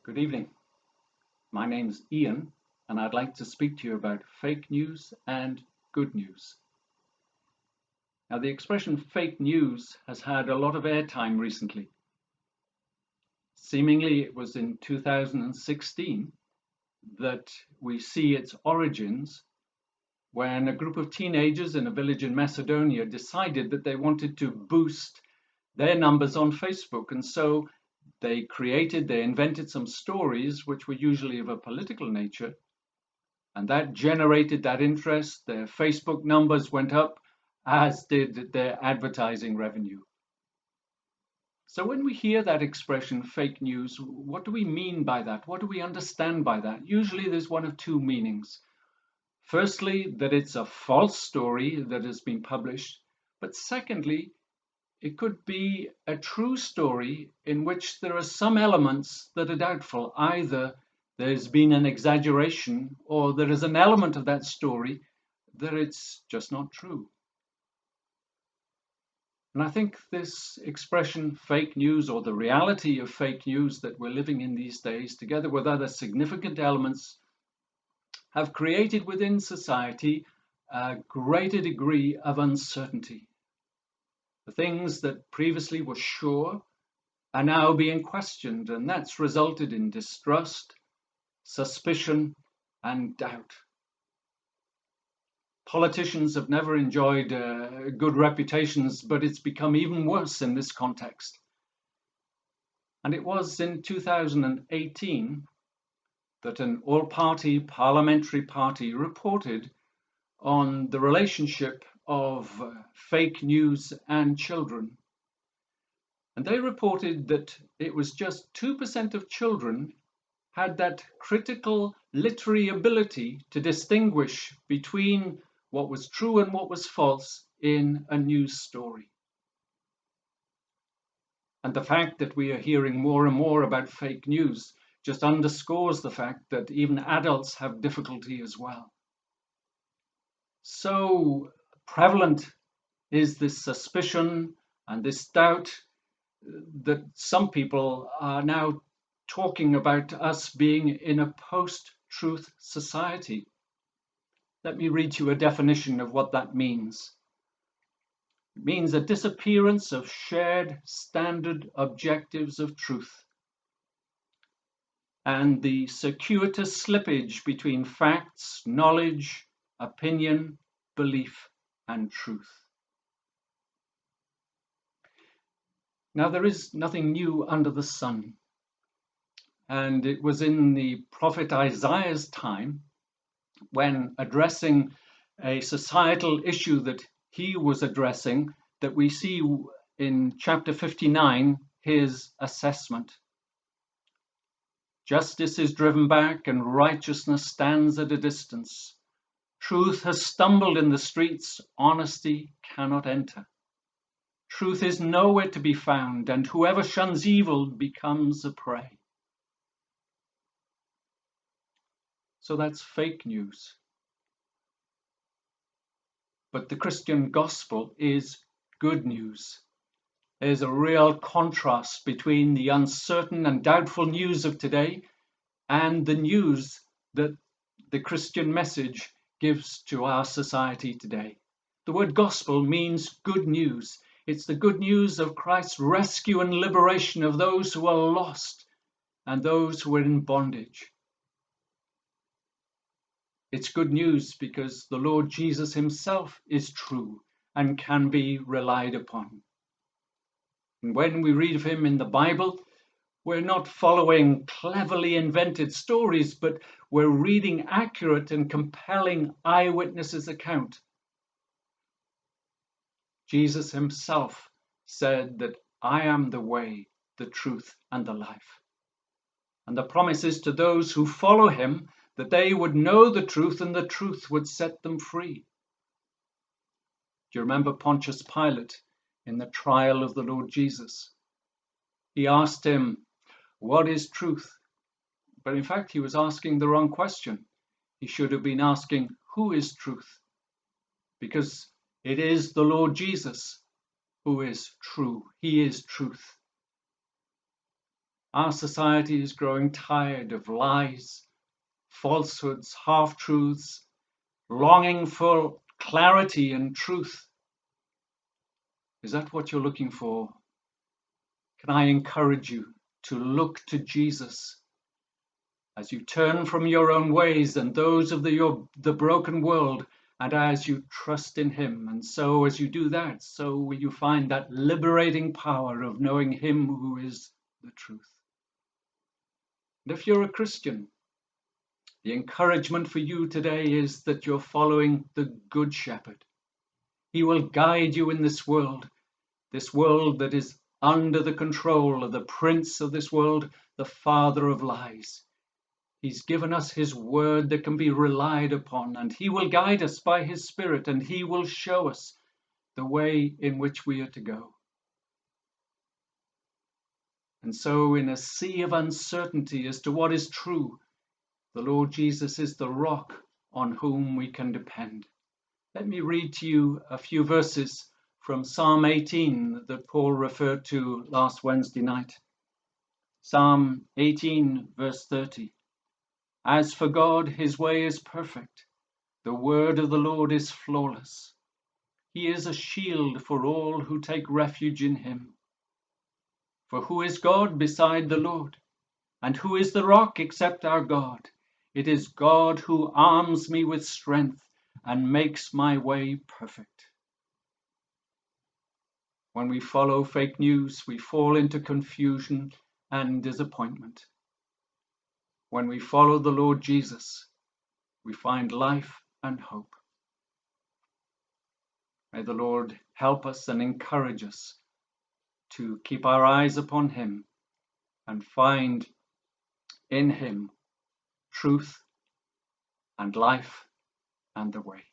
Good evening. My name's Ian, and I'd like to speak to you about fake news and good news. Now, the expression fake news has had a lot of airtime recently. Seemingly, it was in 2016 that we see its origins when a group of teenagers in a village in Macedonia decided that they wanted to boost their numbers on Facebook. And so they invented some stories which were usually of a political nature. And that generated that interest. Their Facebook numbers went up, as did their advertising revenue. So when we hear that expression, fake news, what do we mean by that? What do we understand by that? Usually there's one of two meanings. Firstly, that it's a false story that has been published. But secondly, it could be a true story in which there are some elements that are doubtful. Either there's been an exaggeration or there is an element of that story that it's just not true. And I think this expression, fake news, or the reality of fake news that we're living in these days, together with other significant elements, have created within society a greater degree of uncertainty. The things that previously were sure are now being questioned, and that's resulted in distrust, suspicion, and doubt. Politicians have never enjoyed good reputations, but it's become even worse in this context. And it was in 2018 that an all-party parliamentary party reported on the relationship of fake news and children. And they reported that it was just 2% of children had that critical literary ability to distinguish between what was true and what was false in a news story. And the fact that we are hearing more and more about fake news just underscores the fact that even adults have difficulty as well. So prevalent is this suspicion and this doubt that some people are now talking about us being in a post-truth society. Let me read you a definition of what that means. It means a disappearance of shared standard objectives of truth and the circuitous slippage between facts, knowledge, opinion, belief, and truth. Now, there is nothing new under the sun. And it was in the prophet Isaiah's time, when addressing a societal issue that he was addressing, that we see in chapter 59 his assessment. Justice is driven back and righteousness stands at a distance. Truth has stumbled in the streets, honesty cannot enter. Truth is nowhere to be found, and whoever shuns evil becomes a prey. So that's fake news. But the Christian gospel is good news. There's a real contrast between the uncertain and doubtful news of today and the news that the Christian message gives to our society today. The word gospel means good news. It's the good news of Christ's rescue and liberation of those who are lost and those who are in bondage. It's good news because the Lord Jesus himself is true and can be relied upon. And when we read of him in the Bible, we're not following cleverly invented stories, but we're reading accurate and compelling eyewitnesses' account. Jesus himself said that I am the way, the truth, and the life. And the promise is to those who follow him that they would know the truth and the truth would set them free. Do you remember Pontius Pilate in the trial of the Lord Jesus? He asked him, what is truth? But in fact, he was asking the wrong question. He should have been asking, who is truth? Because it is the Lord Jesus who is true. He is truth. Our society is growing tired of lies, falsehoods, half-truths, longing for clarity and truth. Is that what you're looking for? Can I encourage you to look to Jesus as you turn from your own ways and those of the broken world, and as you trust in him? And so as you do that, so will you find that liberating power of knowing him who is the truth. And if you're a Christian, the encouragement for you today is that you're following the Good Shepherd. He will guide you in this world that is under the control of the prince of this world, the father of lies. He's given us his word that can be relied upon, and he will guide us by his Spirit, and he will show us the way in which we are to go. And so, in a sea of uncertainty as to what is true, the Lord Jesus is the rock on whom we can depend. Let me read to you a few verses from Psalm 18 that Paul referred to last Wednesday night. Psalm 18, verse 30. As for God, his way is perfect. The word of the Lord is flawless. He is a shield for all who take refuge in him. For who is God beside the Lord? And who is the rock except our God? It is God who arms me with strength and makes my way perfect. When we follow fake news, we fall into confusion and disappointment. When we follow the Lord Jesus, we find life and hope. May the Lord help us and encourage us to keep our eyes upon him and find in him truth and life and the way.